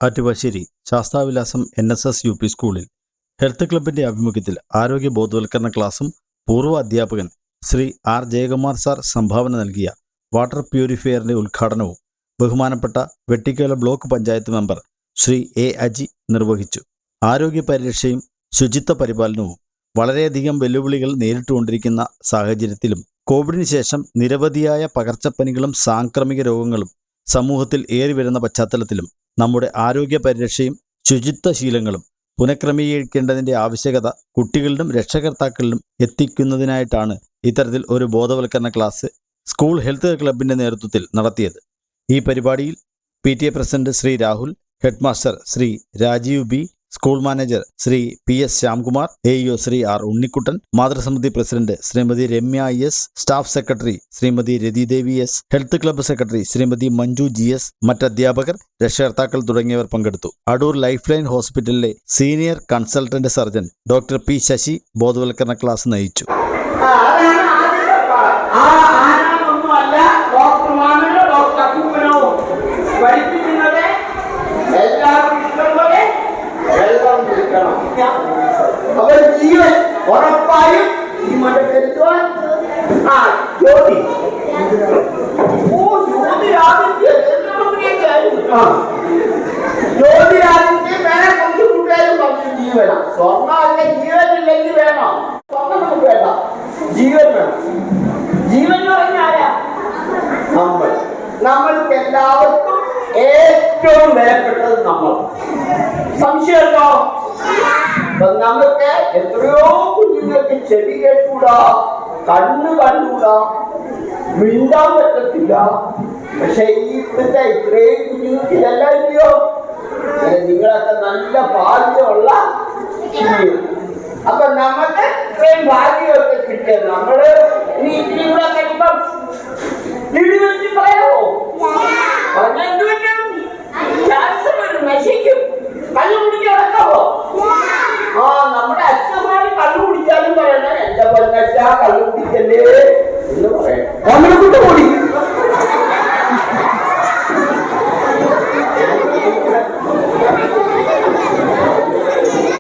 Attuvassery ശാസ്താവിലാസം NSS UP സ്കൂളിൽ health ക്ലബിന്റെ ആഭിമുഖ്യത്തിൽ ആരോഗ്യ ബോധവൽക്കരണ ക്ലാസും പൂർവ്വ അധ്യാപകൻ ശ്രീ R. ജയകുമാർ സാർ സംഭാവന നൽകിയ വാട്ടർ പ്യൂരിഫയറിന്റെ ഉദ്ഘാടനവും ബഹുമാനപ്പെട്ട Vettikkola block panchayat member Shri A. Aji നിർവഹിച്ചു. ആരോഗ്യ പരിരക്ഷയും ശുചിത്വ പരിപാലനവും വളരെയധികം വെല്ലുവിളികൾ നേരിട്ടുകൊണ്ടിരിക്കുന്ന സാഹചര്യത്തിലും കോവിഡിന് ശേഷം നിരവധിയായ പകർച്ചപ്പനികളും സാംക്രമിക രോഗങ്ങളും സമൂഹത്തിൽ ഏറിവരുന്ന പശ്ചാത്തലത്തിലും നമ്മുടെ ആരോഗ്യ പരിരക്ഷയും ശുചിത്വശീലങ്ങളും പുനഃക്രമീകരിക്കേണ്ടതിൻ്റെ ആവശ്യകത കുട്ടികളിലും രക്ഷകർത്താക്കളിലും എത്തിക്കുന്നതിനായിട്ടാണ് ഇത്തരത്തിൽ ഒരു ബോധവൽക്കരണ ക്ലാസ് സ്കൂൾ ഹെൽത്ത് ക്ലബിൻ്റെ നേതൃത്വത്തിൽ നടത്തിയത്. ഈ പരിപാടിയിൽ PTA president Shri Rahul, head master Shri Rajeev B, school manager Shri PS Shyamkumar, AEO Shri R. Unnikuttan, മാതൃസമിതി president Shrimati Ramya S, staff secretary Shrimati Rathidevi S, health club secretary Shrimati Manju GS, മറ്റധ്യാപകർ, രക്ഷകർത്താക്കൾ തുടങ്ങിയവർ പങ്കെടുത്തു. അടൂർ ലൈഫ് ലൈൻ ഹോസ്പിറ്റലിലെ senior consultant surgeon doctor P. Sasi ബോധവൽക്കരണ ക്ലാസ് നയിച്ചു. അവർ ജീവൻ ഉറപ്പായും ഈ മണ്ഡലത്തിൽ ജ്യോതിരാദിത്യ വേറെ കുറച്ച് കൂട്ടുകാരും പറഞ്ഞു ജീവനാ. സ്വർണ്ണ അല്ലെ ജീവനില്ലെങ്കിൽ വേണോ? സ്വർണ്ണം നമുക്ക് വേണ്ട, ജീവൻ വേണം. ജീവൻ എന്ന് പറഞ്ഞാൽ ആരാ? നമ്മൾക്ക് എല്ലാവർക്കും ഏറ്റവും വിലപ്പെട്ടത് നമ്മൾ. സംശയമല്ലോ? നമുക്ക് എത്രയോ കുഞ്ഞുങ്ങൾക്ക് ചെവി കേട്ടൂടാ, കണ്ണ് കണ്ടൂടാ, മിണ്ടാൻ പറ്റത്തില്ല. പക്ഷെ ഇപ്പോഴത്തെ ഇത്രയും കുഞ്ഞുങ്ങൾക്ക് ഇതെല്ലാം ഇല്ലയോ? നിങ്ങളൊക്കെ നല്ല ഭാഗ്യമുള്ള. അപ്പൊ നമുക്ക് ഇത്രയും ഭാഗ്യമൊക്കെ കിട്ടിയത് നമ്മള് ഇനി ഇത്തിരി കൂടെ കഴിയുമ്പം ഇടിവെച്ച് പറയാമോ? പറഞ്ഞെന്ത് പറ്റും? ക്യാൻസർ വരും, നശിക്കും. കള്ളു കുടിക്കാൻ നടക്കാവോ? നമ്മുടെ അച്ഛന്മാര് കള്ളു കുടിച്ചാലും പറയണേ, എന്റെ പൊന്നച്ഛ കള്ളു കുടിക്കല്ലേ എന്ന് പറയണം. നമ്മളെ കൊണ്ട്